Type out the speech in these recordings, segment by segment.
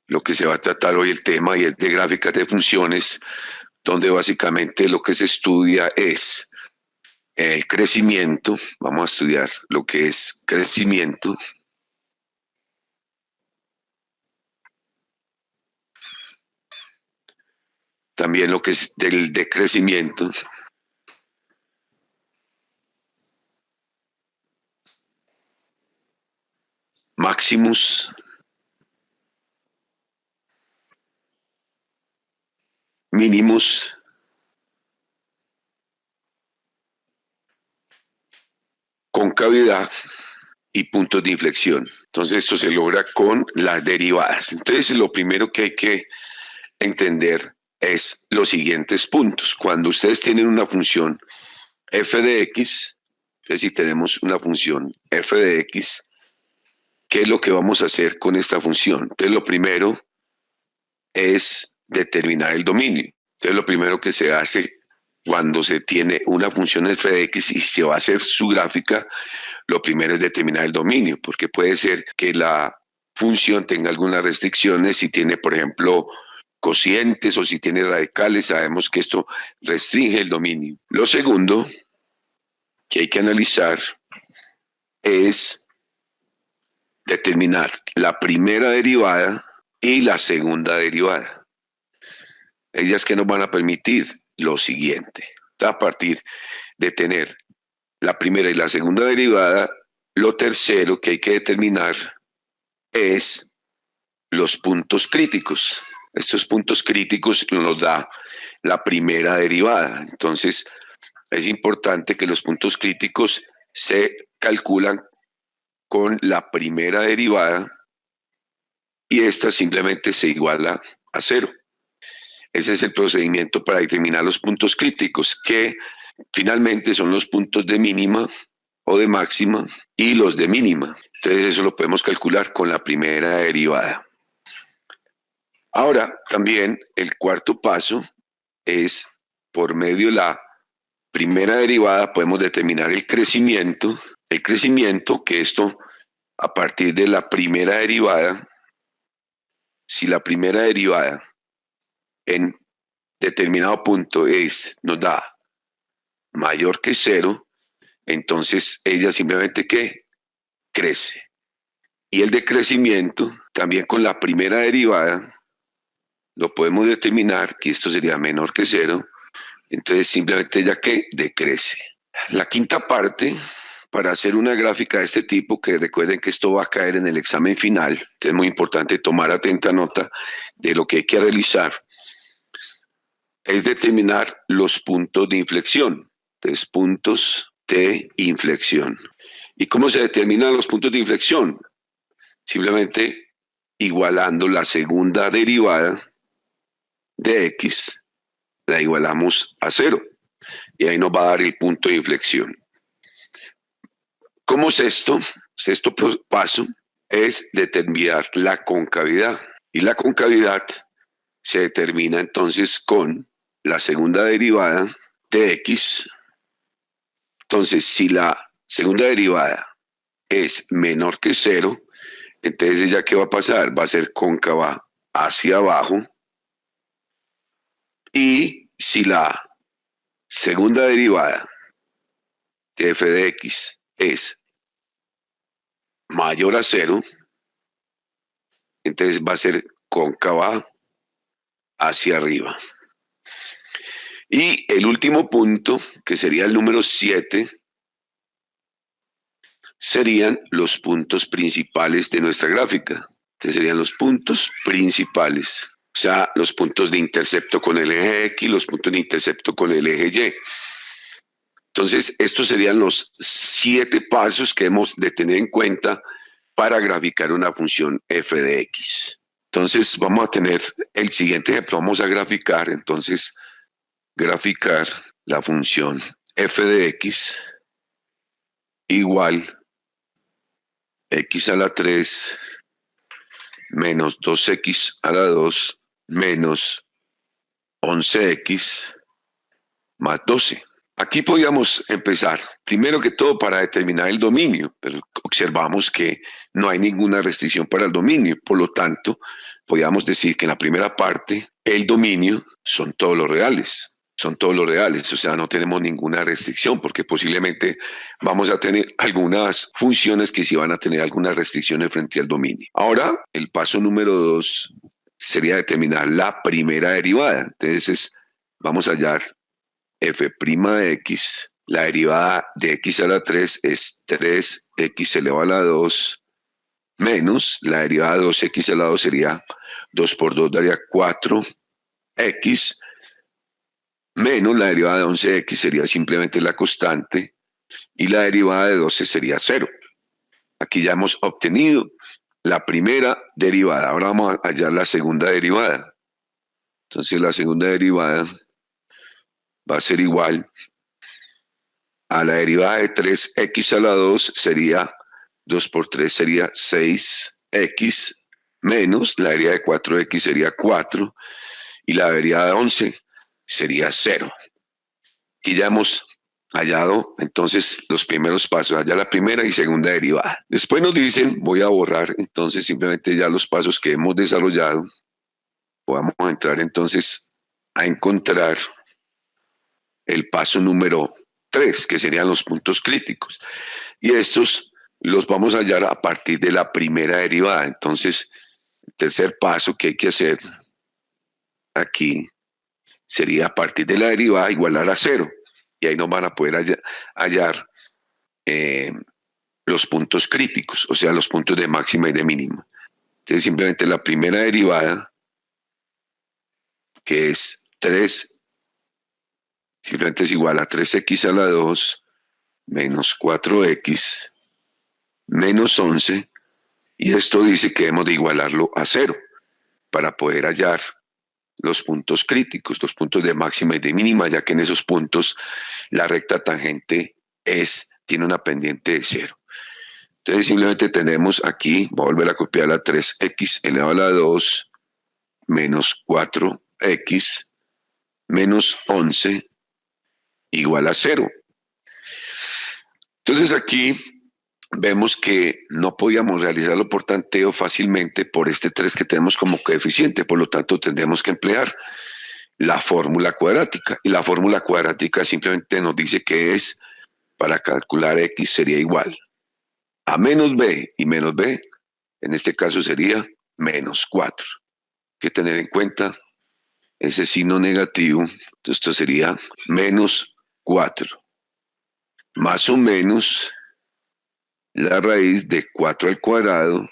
lo que se va a tratar hoy el tema y es de gráficas de funciones, donde básicamente lo que se estudia es el crecimiento. Vamos a estudiar lo que es crecimiento. También lo que es del decrecimiento. Máximos. Mínimos. Concavidad y puntos de inflexión. Entonces esto se logra con las derivadas. Entonces lo primero que hay que entender es los siguientes puntos. Cuando ustedes tienen una función f de x, entonces si tenemos una función f de x, ¿qué es lo que vamos a hacer con esta función? Entonces lo primero es determinar el dominio. Entonces lo primero que se hace cuando se tiene una función f de x y se va a hacer su gráfica, lo primero es determinar el dominio, porque puede ser que la función tenga algunas restricciones. Si tiene, por ejemplo, cocientes o si tiene radicales, sabemos que esto restringe el dominio. Lo segundo que hay que analizar es determinar la primera derivada y la segunda derivada. Ellas que nos van a permitir lo siguiente. A partir de tener la primera y la segunda derivada, lo tercero que hay que determinar es los puntos críticos. Estos puntos críticos nos da la primera derivada. Entonces, es importante que los puntos críticos se calculan con la primera derivada y esta simplemente se iguala a 0. Ese es el procedimiento para determinar los puntos críticos, que finalmente son los puntos de mínima o de máxima y los de mínima. Entonces eso lo podemos calcular con la primera derivada. Ahora, también el cuarto paso es, por medio de la primera derivada, podemos determinar el crecimiento que esto, a partir de la primera derivada, si la primera derivada en determinado punto nos da mayor que 0, entonces ella simplemente ¿qué? Crece. Y el decrecimiento, también con la primera derivada, lo podemos determinar que esto sería menor que 0, entonces simplemente ella ¿qué? Decrece. La quinta parte, para hacer una gráfica de este tipo, que recuerden que esto va a caer en el examen final, entonces es muy importante tomar atenta nota de lo que hay que realizar, es determinar los puntos de inflexión. Entonces, puntos de inflexión. ¿Y cómo se determinan los puntos de inflexión? Simplemente igualando la segunda derivada de x, la igualamos a 0. Y ahí nos va a dar el punto de inflexión. ¿Cómo es esto? Sexto paso es determinar la concavidad. Y la concavidad se determina entonces con la segunda derivada de x. Entonces, si la segunda derivada es menor que 0, entonces ella ¿qué va a pasar? Va a ser cóncava hacia abajo. Y si la segunda derivada de f de x es mayor a 0, entonces va a ser cóncava hacia arriba. Y el último punto, que sería el número 7, serían los puntos principales de nuestra gráfica. Entonces serían los puntos principales, o sea, los puntos de intercepto con el eje X, los puntos de intercepto con el eje Y. Entonces, estos serían los 7 pasos que hemos de tener en cuenta para graficar una función f de x. Entonces, vamos a tener el siguiente ejemplo. Vamos a graficar, entonces, graficar la función f de x igual x a la 3 menos 2x a la 2 menos 11x más 12. Aquí podríamos empezar, primero que todo, para determinar el dominio, pero observamos que no hay ninguna restricción para el dominio, por lo tanto, podríamos decir que en la primera parte, el dominio son todos los reales, o sea, no tenemos ninguna restricción, porque posiblemente vamos a tener algunas funciones que sí van a tener algunas restricciones frente al dominio. Ahora, el paso número 2 sería determinar la primera derivada, entonces vamos a hallar f' de x, la derivada de x a la 3 es 3x elevado a la 2 menos la derivada de 2x a la 2 sería 2 por 2 daría 4x menos la derivada de 11x sería simplemente la constante y la derivada de 12 sería 0. Aquí ya hemos obtenido la primera derivada. Ahora vamos a hallar la segunda derivada. Entonces la segunda derivada va a ser igual a la derivada de 3x a la 2 sería 2 por 3 sería 6x menos la derivada de 4x sería 4 y la derivada de 11 sería 0. Aquí ya hemos hallado entonces los primeros pasos, hallar la primera y segunda derivada. Después nos dicen, voy a borrar entonces simplemente ya los pasos que hemos desarrollado. Vamos a entrar entonces a encontrar el paso número 3, que serían los puntos críticos. Y estos los vamos a hallar a partir de la primera derivada. Entonces, el tercer paso que hay que hacer aquí sería a partir de la derivada igualar a 0. Y ahí nos van a poder hallar los puntos críticos, o sea, los puntos de máxima y de mínima. Entonces, simplemente la primera derivada, que es 3, simplemente es igual a 3x a la 2 menos 4x menos 11, y esto dice que debemos de igualarlo a 0 para poder hallar los puntos críticos, los puntos de máxima y de mínima, ya que en esos puntos la recta tangente tiene una pendiente de 0. Entonces simplemente tenemos aquí, voy a volver a copiar la 3x elevado a la 2 menos 4x menos 11 igual a 0. Entonces aquí vemos que no podíamos realizarlo por tanteo fácilmente por este 3 que tenemos como coeficiente, por lo tanto tendremos que emplear la fórmula cuadrática, y la fórmula cuadrática simplemente nos dice que es, para calcular x sería igual a menos b, y menos b en este caso sería menos 4. Hay que tener en cuenta ese signo negativo, entonces esto sería menos 4, más o menos la raíz de 4 al cuadrado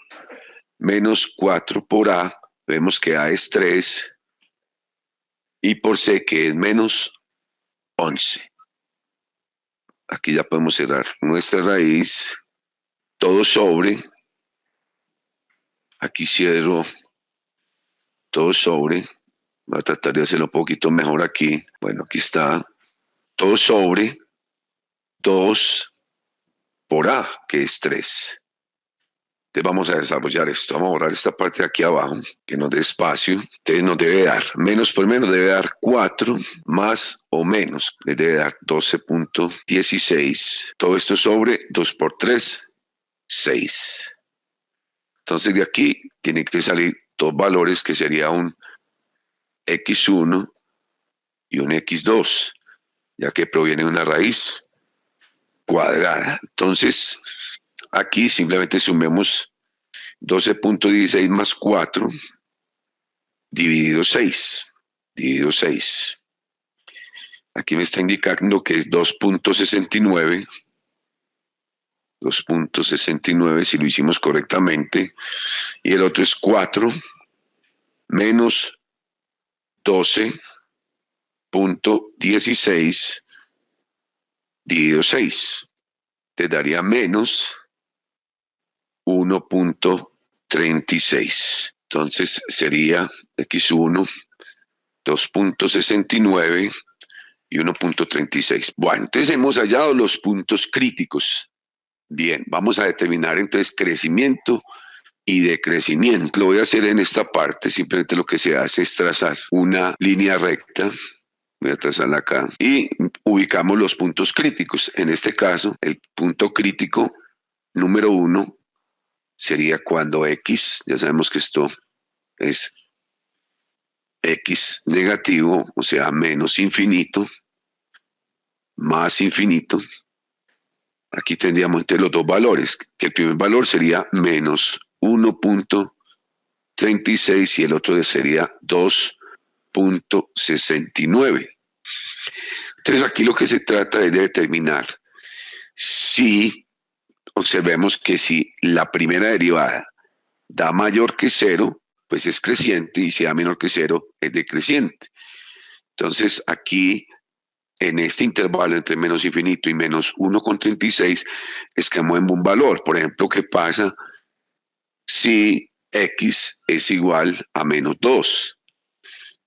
menos 4 por a, vemos que a es 3, y por c que es menos 11. Aquí ya podemos cerrar nuestra raíz, todo sobre, aquí cierro, todo sobre, voy a tratar de hacerlo un poquito mejor aquí, bueno, aquí está, todo sobre 2 por a, que es 3. Entonces vamos a desarrollar esto, vamos a borrar esta parte de aquí abajo, que nos dé espacio. Entonces nos debe dar, menos por menos debe dar 4, más o menos, le debe dar 12.16. Todo esto sobre 2 por 3, 6. Entonces de aquí tienen que salir dos valores que sería un x1 y un x2, ya que proviene de una raíz cuadrada. Entonces aquí simplemente sumemos 12.16 más 4 dividido 6. Dividido 6. Aquí me está indicando que es 2.69. 2.69 si lo hicimos correctamente. Y el otro es 4 menos 12.16 dividido 6. Te daría menos 1.36. Entonces sería x1, 2.69 y 1.36. Bueno, entonces hemos hallado los puntos críticos. Bien, vamos a determinar entonces crecimiento y decrecimiento. Lo voy a hacer en esta parte, simplemente lo que se hace es trazar una línea recta Voy a trazarla acá. Y ubicamos los puntos críticos. En este caso, el punto crítico número 1 sería cuando X, ya sabemos que esto es X negativo, o sea, menos infinito, más infinito. Aquí tendríamos entre los dos valores, que el primer valor sería menos 1.36 y el otro sería 2.69. Entonces aquí lo que se trata es de determinar si, observemos que si la primera derivada da mayor que 0, pues es creciente, y si da menor que 0, es decreciente. Entonces aquí, en este intervalo entre menos infinito y menos 1,36, es que mueve un valor. Por ejemplo, ¿qué pasa si X es igual a menos 2?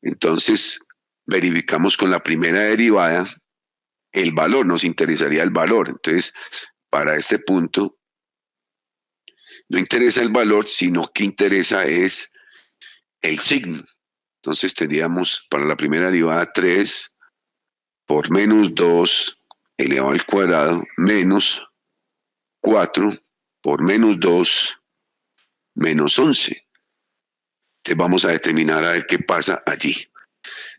Entonces, verificamos con la primera derivada el valor, nos interesaría el valor. Entonces, para este punto, no interesa el valor, sino que interesa es el signo. Entonces, tendríamos para la primera derivada 3 por menos 2 elevado al cuadrado menos 4 por menos 2 menos 11. Entonces, vamos a determinar a ver qué pasa allí.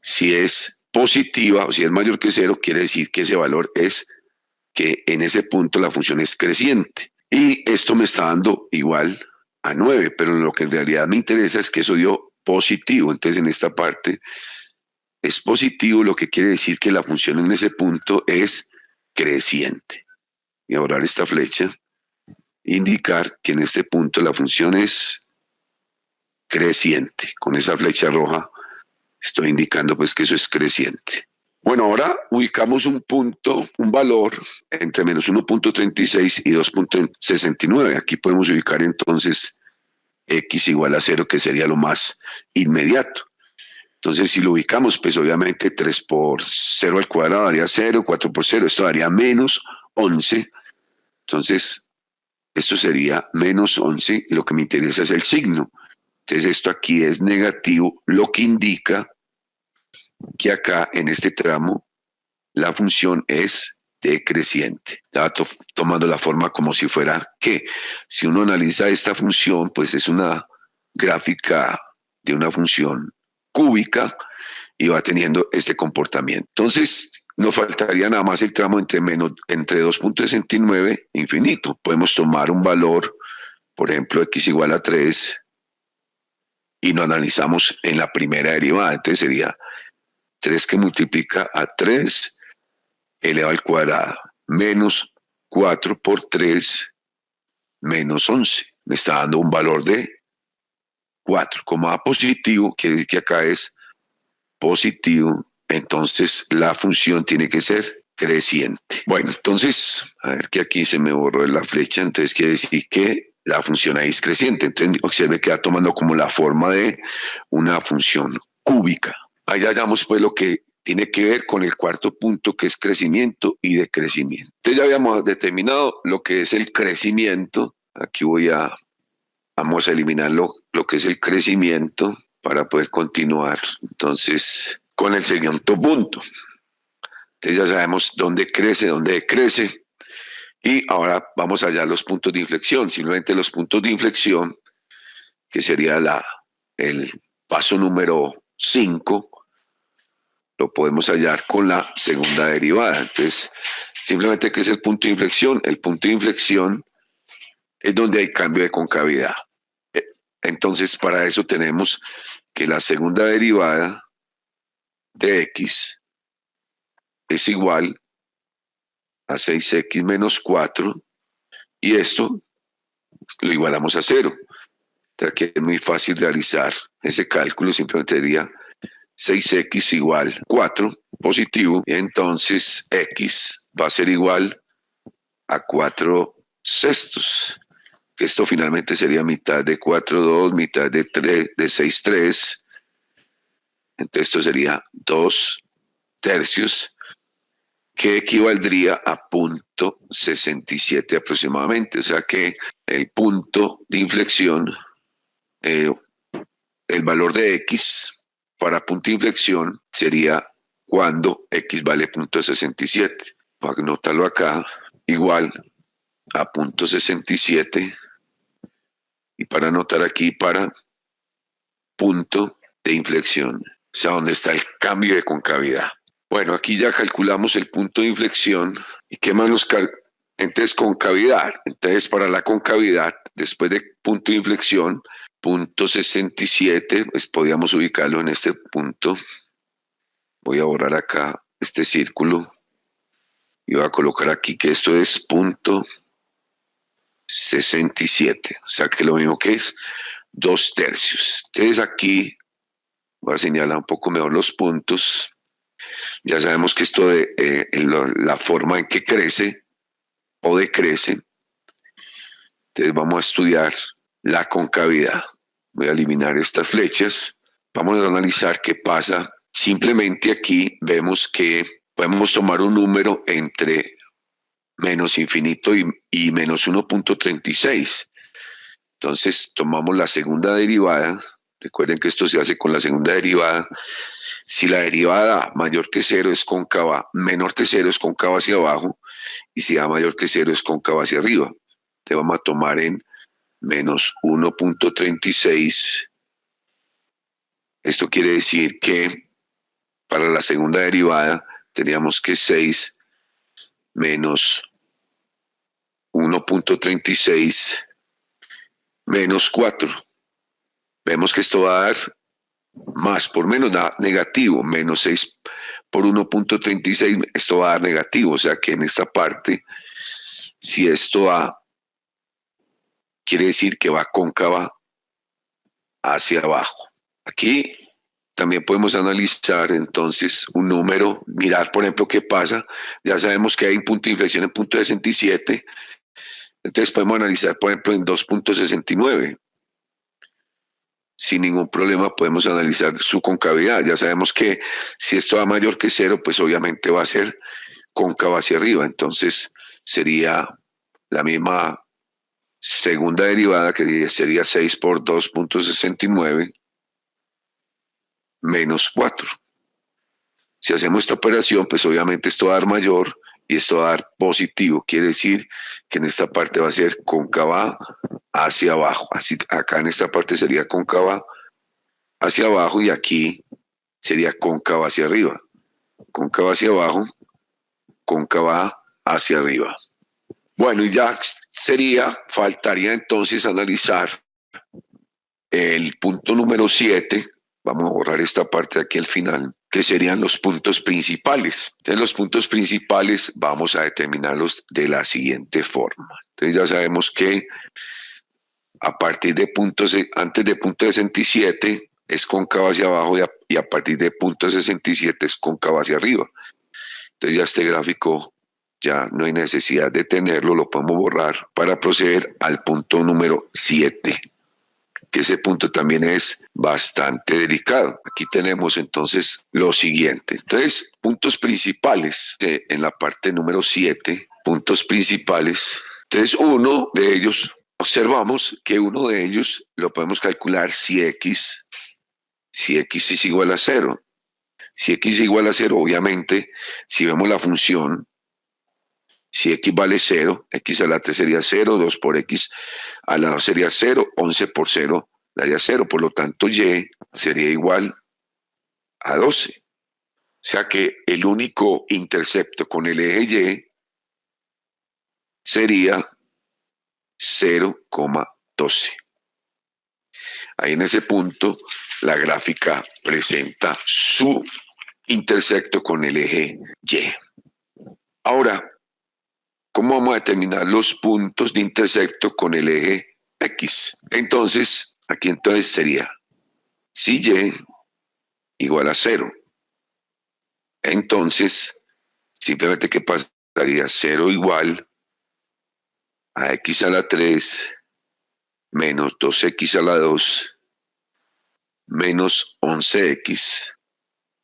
Si es positiva o si es mayor que 0, quiere decir que ese valor es que en ese punto la función es creciente. Y esto me está dando igual a 9, pero lo que en realidad me interesa es que eso dio positivo. Entonces en esta parte es positivo, lo que quiere decir que la función en ese punto es creciente. Y ahora esta flecha, indicar que en este punto la función es creciente. Con esa flecha roja estoy indicando pues que eso es creciente. Bueno, ahora ubicamos un punto, un valor entre menos 1.36 y 2.69. Aquí podemos ubicar entonces X igual a 0, que sería lo más inmediato. Entonces, si lo ubicamos, pues obviamente 3 por 0 al cuadrado daría 0, 4 por 0, esto daría menos 11. Entonces, esto sería menos 11 y lo que me interesa es el signo. Entonces, esto aquí es negativo, lo que indica que acá en este tramo la función es decreciente. Estaba tomando la forma como si fuera que. Si uno analiza esta función, pues es una gráfica de una función cúbica y va teniendo este comportamiento. Entonces, nos faltaría nada más el tramo entre 2.69 e infinito. Podemos tomar un valor, por ejemplo, x igual a 3, y lo analizamos en la primera derivada. Entonces sería 3 que multiplica a 3 elevado al cuadrado menos 4 por 3 menos 11. Me está dando un valor de 4. Como A positivo, quiere decir que acá es positivo, entonces la función tiene que ser creciente. Bueno, entonces, a ver que aquí se me borró la flecha, entonces quiere decir que la función ahí es creciente. Entonces, observe que va tomando como la forma de una función cúbica. Ahí hallamos pues lo que tiene que ver con el cuarto punto, que es crecimiento y decrecimiento. Entonces ya habíamos determinado lo que es el crecimiento. Aquí vamos a eliminar lo que es el crecimiento para poder continuar entonces con el segundo punto. Entonces ya sabemos dónde crece, dónde decrece. Y ahora vamos allá a los puntos de inflexión. Simplemente los puntos de inflexión, que sería el paso número 5, lo podemos hallar con la segunda derivada. Entonces, simplemente, ¿qué es el punto de inflexión? El punto de inflexión es donde hay cambio de concavidad. Entonces, para eso tenemos que la segunda derivada de x es igual a 6x menos 4, y esto lo igualamos a 0. Entonces, aquí es muy fácil realizar ese cálculo, simplemente sería 6x igual 4 positivo, y entonces x va a ser igual a 4 sextos, que esto finalmente sería mitad de 4,2, mitad de 6,3, entonces esto sería 2 tercios, que equivaldría a 0.67 aproximadamente. O sea que el punto de inflexión, el valor de x para punto de inflexión sería cuando x vale 0.67. Voy a anotarlo acá, igual a 0.67, y para anotar aquí para punto de inflexión, o sea, donde está el cambio de concavidad. Bueno, aquí ya calculamos el punto de inflexión. ¿Y qué más nos entonces, concavidad? Entonces, para la concavidad, después de punto de inflexión, 0.67, pues podríamos ubicarlo en este punto. Voy a borrar acá este círculo y voy a colocar aquí que esto es 0.67, o sea que lo mismo que es 2/3. Entonces aquí voy a señalar un poco mejor los puntos. Ya sabemos que esto de la forma en que crece o decrece. Entonces vamos a estudiar la concavidad. Voy a eliminar estas flechas. Vamos a analizar qué pasa. Simplemente aquí vemos que podemos tomar un número entre menos infinito y menos 1.36. Entonces tomamos la segunda derivada. Recuerden que esto se hace con la segunda derivada. Si la derivada mayor que 0 es cóncava, menor que 0 es cóncava hacia abajo, y si a mayor que 0 es cóncava hacia arriba. Te vamos a tomar en menos 1.36. Esto quiere decir que para la segunda derivada teníamos que 6 menos 1.36 menos 4. Vemos que esto va a dar más por menos, da negativo. Menos 6 por 1.36, esto va a dar negativo. O sea que en esta parte, si esto va, quiere decir que va cóncava hacia abajo. Aquí también podemos analizar entonces un número, mirar por ejemplo qué pasa. Ya sabemos que hay un punto de inflexión en 0.67, entonces podemos analizar por ejemplo en 2.69. Sin ningún problema podemos analizar su concavidad. Ya sabemos que si esto va mayor que 0, pues obviamente va a ser cóncava hacia arriba. Entonces sería la misma segunda derivada, que sería 6 por 2.69 menos 4. Si hacemos esta operación, pues obviamente esto va a dar mayor y esto va a dar positivo. Quiere decir que en esta parte va a ser cóncava hacia abajo. Así acá en esta parte sería cóncava hacia abajo y aquí sería cóncava hacia arriba. Cóncava hacia abajo, cóncava hacia arriba. Bueno, y ya faltaría entonces analizar el punto número 7. Vamos a borrar esta parte de aquí al final, que serían los puntos principales. Entonces, los puntos principales vamos a determinarlos de la siguiente forma. Entonces, ya sabemos que a partir de puntos, antes de punto 67 es cóncava hacia abajo y a partir de punto 67 es cóncava hacia arriba. Entonces, ya este gráfico ya no hay necesidad de tenerlo, lo podemos borrar para proceder al punto número 7. Que ese punto también es bastante delicado. Aquí tenemos entonces lo siguiente. Entonces, puntos principales en la parte número 7, puntos principales. Entonces, uno de ellos, observamos que uno de ellos lo podemos calcular si x es igual a 0. Si x es igual a 0, obviamente, si vemos la función, si x vale 0, x a la t sería 0, 2 por x a la 2 sería 0, 11 por 0 daría 0, por lo tanto y sería igual a 12. O sea que el único intercepto con el eje y sería 0,12. Ahí en ese punto la gráfica presenta su intersecto con el eje y. Ahora, ¿cómo vamos a determinar los puntos de intersecto con el eje X? Entonces, aquí entonces sería si Y igual a 0. Entonces, simplemente ¿qué pasaría? 0 igual a X a la 3 menos 2X a la 2 menos 11X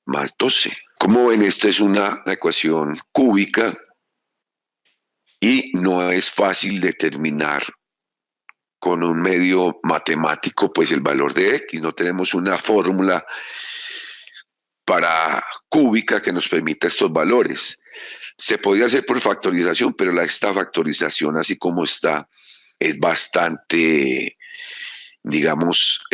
más 12. Como ven, esta es una ecuación cúbica y no es fácil determinar con un medio matemático pues el valor de X. No tenemos una fórmula para cúbica que nos permita estos valores. Se podría hacer por factorización, pero esta factorización así como está es bastante, digamos,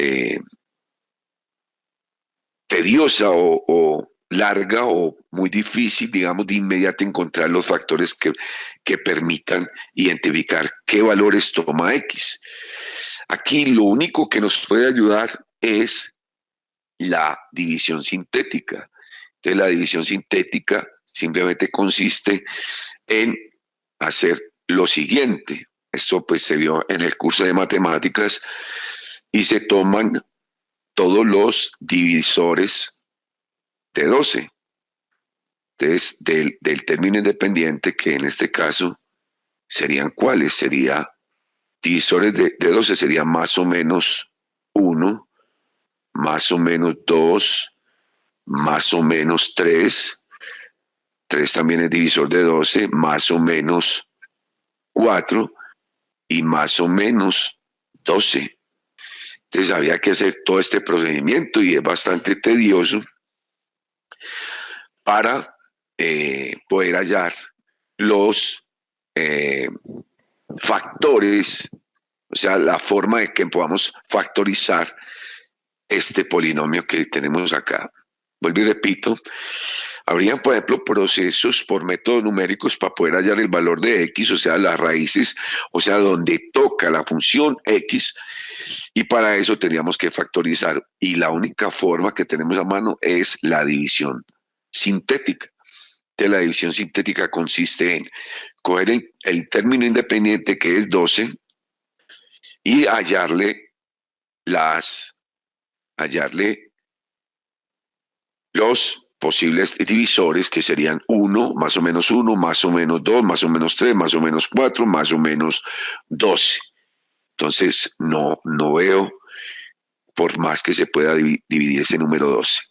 tediosa o larga o muy difícil, digamos, de inmediato encontrar los factores que permitan identificar qué valores toma X. Aquí lo único que nos puede ayudar es la división sintética. Entonces la división sintética simplemente consiste en hacer lo siguiente. Esto pues se vio en el curso de matemáticas y se toman todos los divisores de 12. Entonces, del término independiente, que en este caso serían cuáles, sería divisores de 12, sería más o menos 1, más o menos 2, más o menos 3. 3 también es divisor de 12, más o menos 4 y más o menos 12. Entonces había que hacer todo este procedimiento y es bastante tedioso para poder hallar los factores, o sea, la forma de que podamos factorizar este polinomio que tenemos acá. Vuelvo y repito, habrían, por ejemplo, procesos por métodos numéricos para poder hallar el valor de X, o sea, las raíces, o sea, donde toca la función X, y para eso teníamos que factorizar. Y la única forma que tenemos a mano es la división sintética. Entonces, la división sintética consiste en coger el término independiente, que es 12, y hallarle los posibles divisores, que serían 1, más o menos 1, más o menos 2, más o menos 3, más o menos 4, más o menos 12. Entonces, no veo por más que se pueda dividir ese número 12.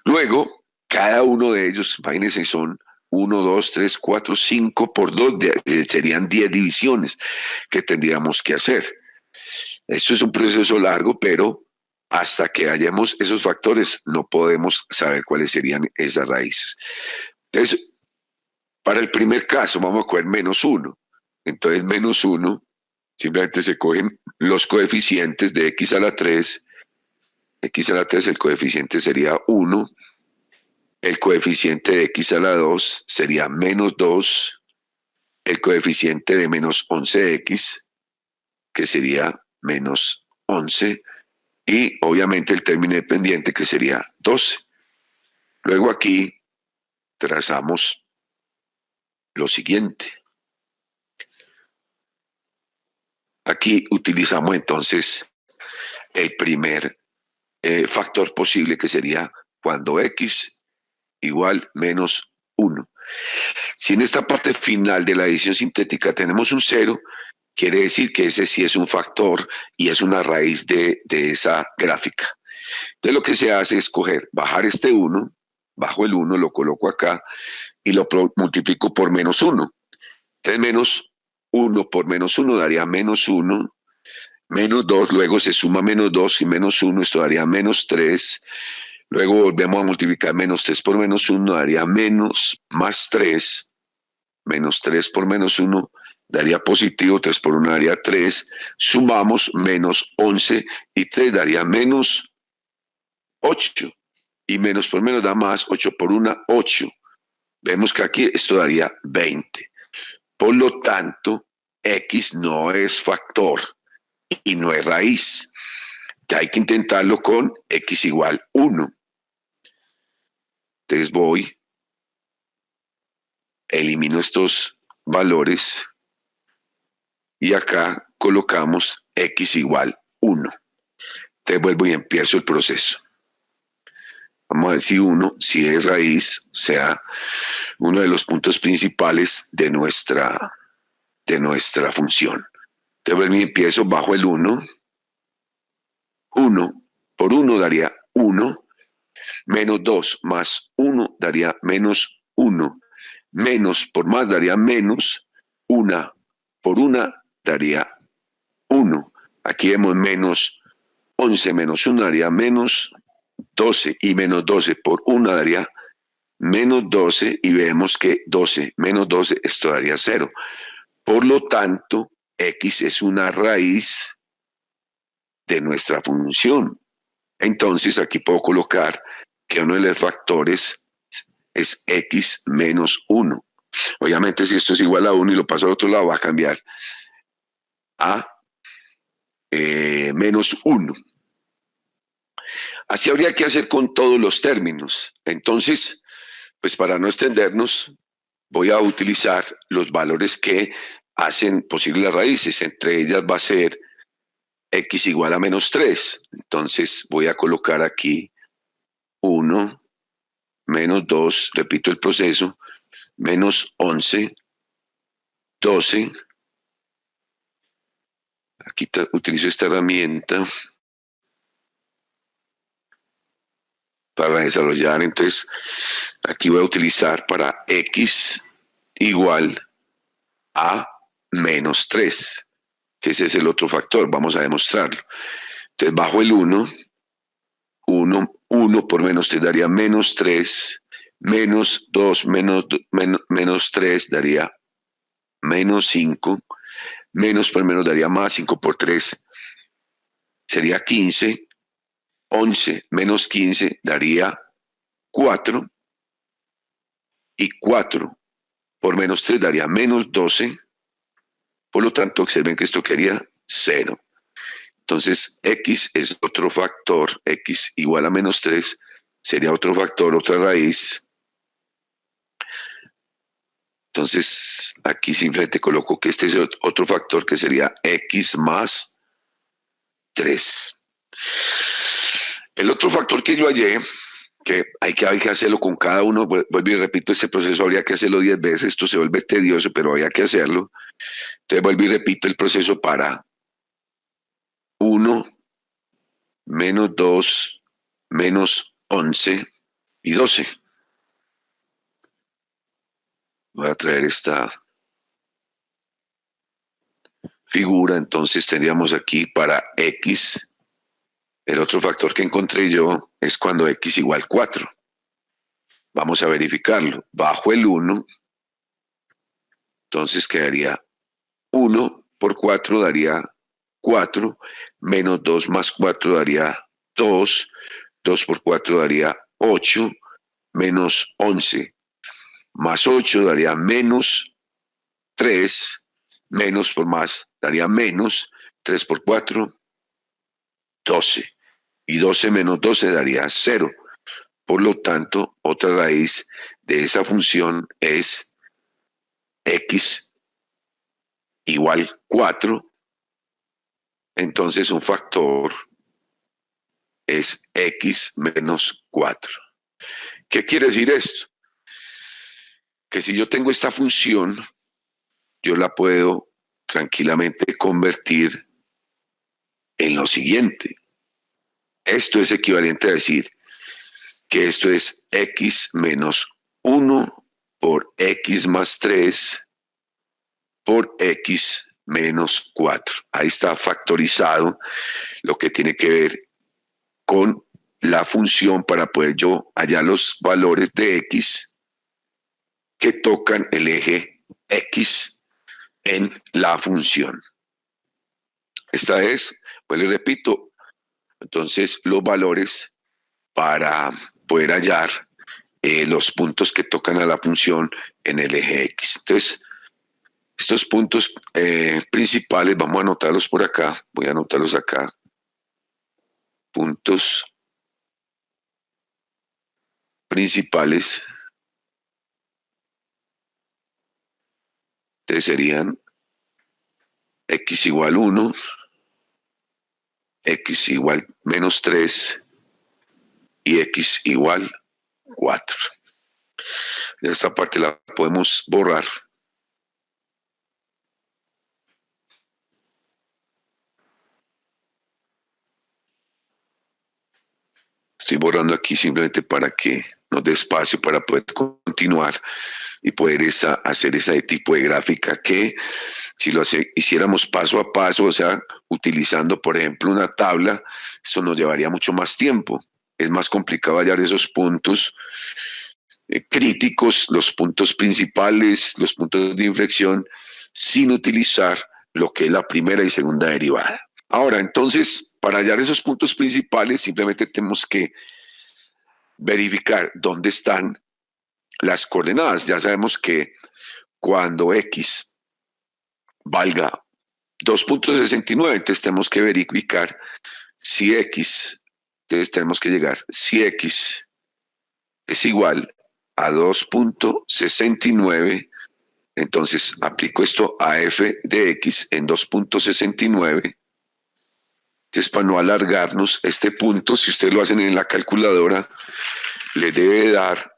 Luego, cada uno de ellos, imagínense, son 1, 2, 3, 4, 5 por 2, serían 10 divisiones que tendríamos que hacer. Esto es un proceso largo, pero hasta que hallemos esos factores no podemos saber cuáles serían esas raíces. Entonces, para el primer caso vamos a coger menos 1. Entonces, menos 1, simplemente se cogen los coeficientes de x a la 3. X a la 3, el coeficiente sería 1. El coeficiente de x a la 2 sería menos 2. El coeficiente de menos 11x, que sería menos 11. Y obviamente el término independiente, que sería 12. Luego aquí trazamos lo siguiente. Aquí utilizamos entonces el primer factor posible, que sería cuando x igual menos 1. Si en esta parte final de la división sintética tenemos un 0, quiere decir que ese sí es un factor y es una raíz de esa gráfica. Entonces lo que se hace es bajar este 1, bajo el 1, lo coloco acá y lo multiplico por menos 1. Entonces menos 1 por menos 1 daría menos 1, menos 2, luego se suma menos 2 y menos 1, esto daría menos 3. Luego volvemos a multiplicar menos 3 por menos 1, daría menos más 3. Menos 3 por menos 1 daría positivo, 3 por 1 daría 3. Sumamos menos 11 y 3 daría menos 8. Y menos por menos da más, 8 por 1, 8. Vemos que aquí esto daría 20. Por lo tanto, x no es factor y no es raíz. Ya hay que intentarlo con x igual 1. Entonces elimino estos valores y acá colocamos x igual 1. Entonces vuelvo y empiezo el proceso. Vamos a decir 1, si es raíz, o sea, uno de los puntos principales de nuestra función. Entonces vuelvo y empiezo bajo el 1. 1 por 1 daría 1. Menos 2 más 1 daría menos 1. Menos por más daría menos. 1 por 1 daría 1. Aquí vemos menos 11 menos 1 daría menos 12 y menos 12 por 1 daría menos 12 y vemos que 12 menos 12 esto daría 0. Por lo tanto, x es una raíz de nuestra función. Entonces aquí puedo colocar que uno de los factores es x menos 1. Obviamente si esto es igual a 1 y lo paso al otro lado va a cambiar a menos 1. Así habría que hacer con todos los términos. Entonces, pues para no extendernos, voy a utilizar los valores que hacen posible las raíces. Entre ellas va a ser x igual a menos 3. Entonces voy a colocar aquí 1, menos 2, repito el proceso, menos 11, 12. Aquí utilizo esta herramienta para desarrollar. Entonces, aquí voy a utilizar para x igual a menos 3, que ese es el otro factor. Vamos a demostrarlo. Entonces, bajo el 1, 1 por menos 3 daría menos 3, menos 2 menos 3 daría menos 5, menos por menos daría más, 5 por 3 sería 15, 11 menos 15 daría 4, y 4 por menos 3 daría menos 12, por lo tanto observen que esto quedaría 0. Entonces x es otro factor, x igual a menos 3 sería otro factor, otra raíz. Entonces aquí simplemente coloco que este es otro factor que sería x más 3. El otro factor que yo hallé, que hay que hacerlo con cada uno, vuelvo y repito, este proceso habría que hacerlo 10 veces, esto se vuelve tedioso, pero habría que hacerlo. Entonces vuelvo y repito el proceso para 1, menos 2, menos 11 y 12. Voy a traer esta figura, entonces tendríamos aquí para x, el otro factor que encontré yo es cuando x igual 4. Vamos a verificarlo. Bajo el 1, entonces quedaría 1 por 4 daría 4, menos 2 más 4 daría 2, 2 por 4 daría 8, menos 11 más 8 daría menos 3, menos por más daría menos 3 por 4, 12. Y 12 menos 12 daría 0. Por lo tanto, otra raíz de esa función es x igual 4. Entonces un factor es x menos 4. ¿Qué quiere decir esto? Que si yo tengo esta función, yo la puedo tranquilamente convertir en lo siguiente. Esto es equivalente a decir que esto es x menos 1 por x más 3 por x menos 4. Ahí está factorizado lo que tiene que ver con la función para poder yo hallar los valores de x que tocan el eje x en la función. Esta es, pues les repito, entonces los valores para poder hallar los puntos que tocan a la función en el eje x. Entonces, estos puntos principales, vamos a anotarlos por acá, voy a anotarlos acá. Puntos principales. Entonces serían x igual 1, x igual menos 3 y x igual 4. Esta parte la podemos borrar. Estoy borrando aquí simplemente para que nos dé espacio para poder continuar y poder hacer ese tipo de gráfica que si lo hiciéramos paso a paso, o sea, utilizando por ejemplo una tabla, esto nos llevaría mucho más tiempo. es más complicado hallar esos puntos críticos, los puntos principales, los puntos de inflexión, sin utilizar lo que es la primera y segunda derivada. Ahora, entonces, para hallar esos puntos principales, simplemente tenemos que verificar dónde están las coordenadas. Ya sabemos que cuando x valga 2.69, entonces tenemos que verificar si x, entonces tenemos que llegar, si x es igual a 2.69, entonces aplico esto a f de x en 2.69. Entonces, para no alargarnos, este punto, si ustedes lo hacen en la calculadora, le debe dar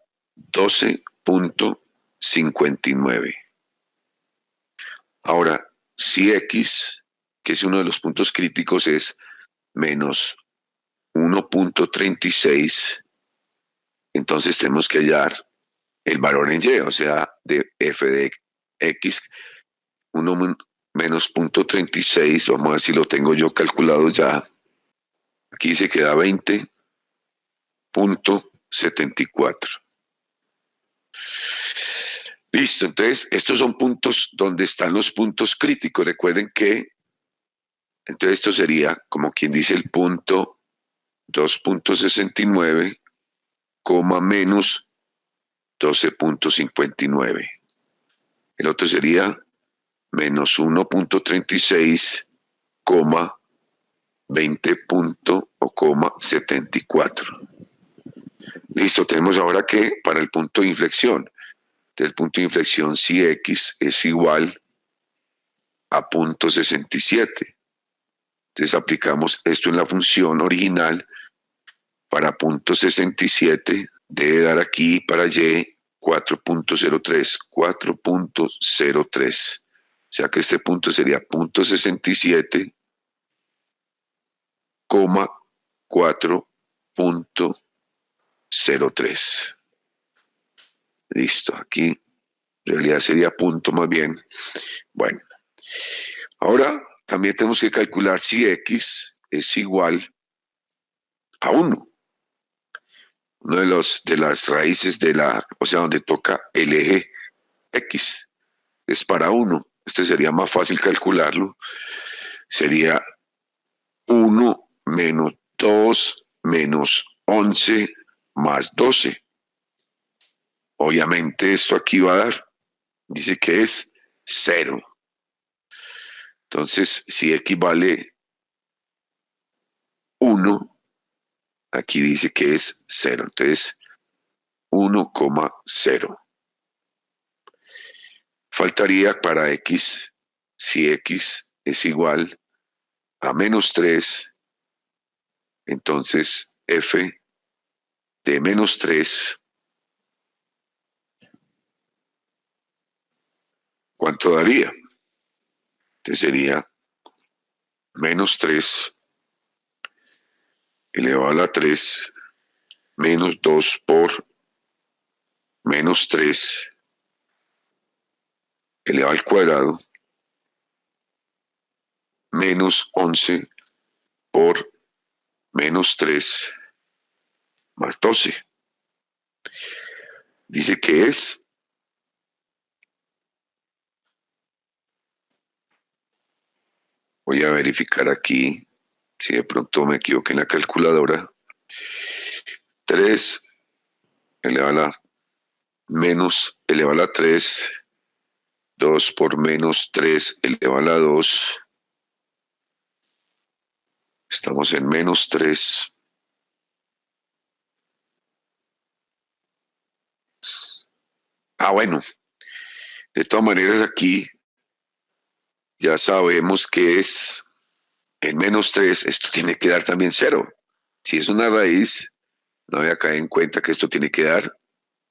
12.59. Ahora, si x, que es uno de los puntos críticos, es menos 1.36, entonces tenemos que hallar el valor en y, o sea, de f de x, 1 menos 0.36, vamos a ver si lo tengo yo calculado ya. Aquí se queda 20.74. Listo, entonces estos son puntos donde están los puntos críticos. Recuerden que, entonces esto sería como quien dice el punto 2.69, menos 12.59. El otro sería menos 1.36, 20.74. Listo, tenemos ahora que para el punto de inflexión, del punto de inflexión si x es igual a 0.67. Entonces aplicamos esto en la función original. Para 0.67 debe dar aquí para y 4.03, 4.03. O sea que este punto sería 0.67, 4.03. Listo, aquí en realidad sería punto más bien. Bueno, ahora también tenemos que calcular si x es igual a 1. Uno de las raíces de o sea, donde toca el eje x es para 1. Este sería más fácil calcularlo. Sería 1 menos 2 menos 11 más 12. Obviamente esto aquí va a dar, dice que es 0. Entonces, si x vale 1, aquí dice que es 0. Entonces, 1,0. Faltaría para x, si x es igual a menos 3, entonces f de menos 3, ¿cuánto daría? Entonces sería menos 3 elevado a la 3 menos 2 por menos 3 elevado al cuadrado menos 11 por menos 3 más 12. Dice que es voy a verificar aquí si de pronto me equivoqué en la calculadora. 3 elevado a la menos elevado a la 3, 2 por menos 3 elevado a la 2. Estamos en menos 3. Bueno, de todas maneras aquí ya sabemos que es en menos 3, esto tiene que dar también 0. Si es una raíz, no voy a caer en cuenta que esto tiene que dar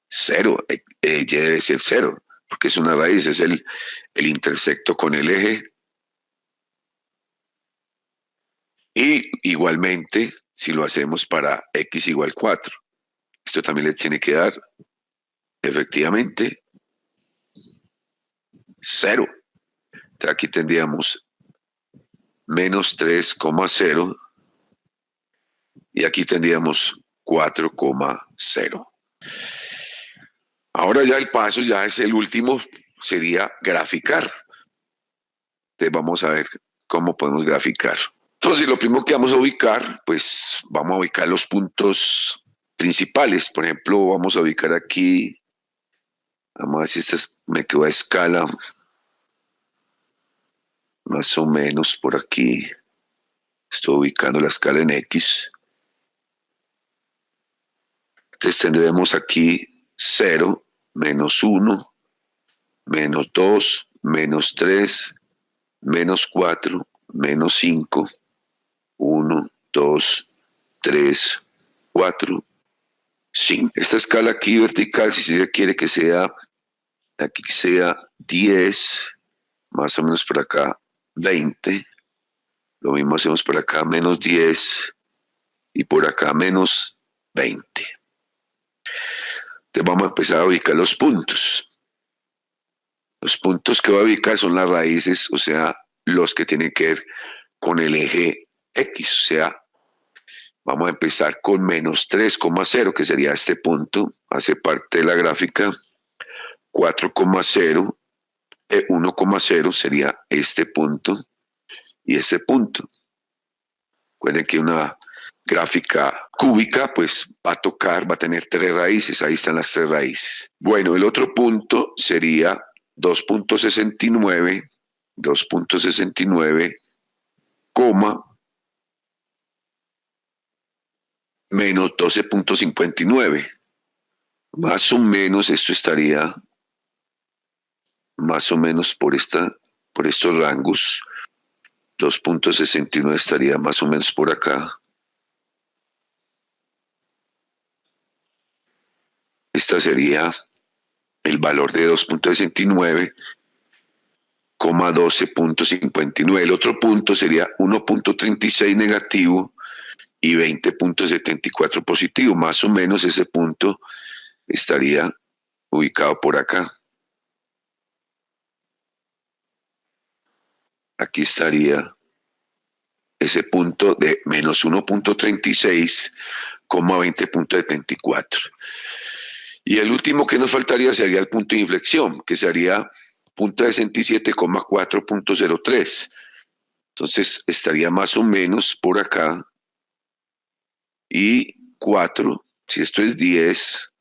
0. Y debe ser 0, porque es una raíz, es el intersecto con el eje. Y igualmente, si lo hacemos para x igual 4, esto también le tiene que dar efectivamente 0. Entonces aquí tendríamos menos 3,0 y aquí tendríamos 4,0. Ahora ya el paso, ya es el último, sería graficar. Entonces vamos a ver cómo podemos graficar. Entonces lo primero que vamos a ubicar, pues vamos a ubicar los puntos principales. Por ejemplo, vamos a ubicar aquí, vamos a ver si esta me quedó a escala, más o menos por aquí. Estoy ubicando la escala en X. Entonces tendremos aquí 0, menos 1, menos 2, menos 3, menos 4, menos 5, 1, 2, 3, 4, 5. Esta escala aquí vertical, si se quiere que sea, aquí sea 10, más o menos por acá 20, lo mismo hacemos por acá menos 10 y por acá menos 20. Entonces vamos a empezar a ubicar los puntos. Los puntos que voy a ubicar son las raíces, o sea, los que tienen que ver con el eje X, o sea, vamos a empezar con menos 3,0, que sería este punto, hace parte de la gráfica, 4,0, 1,0 sería este punto y este punto. Recuerden que una gráfica cúbica, pues va a tener 3 raíces, ahí están las 3 raíces. Bueno, el otro punto sería 2,69, 2,69, menos 12,59. Más o menos esto estaría más o menos por estos rangos. 2,69 estaría más o menos por acá. Esta sería el valor de 2,69, 12,59. El otro punto sería 1,36 negativo y 20,74 positivo. Más o menos ese punto estaría ubicado por acá. Aquí estaría ese punto de menos 1,36, 20,74. Y el último que nos faltaría sería el punto de inflexión, que sería punto 67,4,03. Entonces estaría más o menos por acá. Y 4, si esto es 10,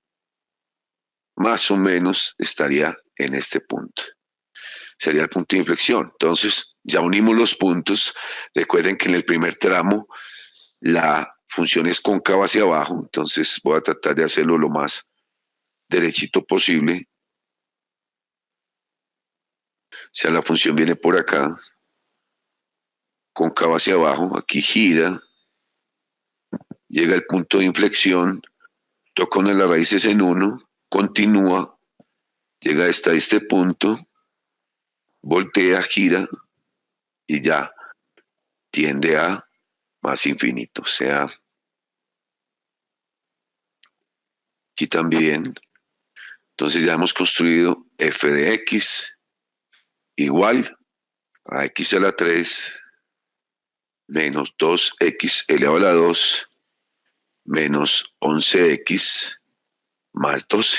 más o menos estaría en este punto. Sería el punto de inflexión. Entonces ya unimos los puntos. Recuerden que en el primer tramo la función es cóncava hacia abajo, entonces voy a tratar de hacerlo lo más derechito posible. O sea, la función viene por acá, cóncava hacia abajo, aquí gira, llega al punto de inflexión, toca una de las raíces en 1, continúa, llega hasta este punto, voltea, gira y ya tiende a más infinito. O sea, aquí también. Entonces ya hemos construido f de x igual a x a la 3 menos 2x elevado a la 2 menos 11x más 12.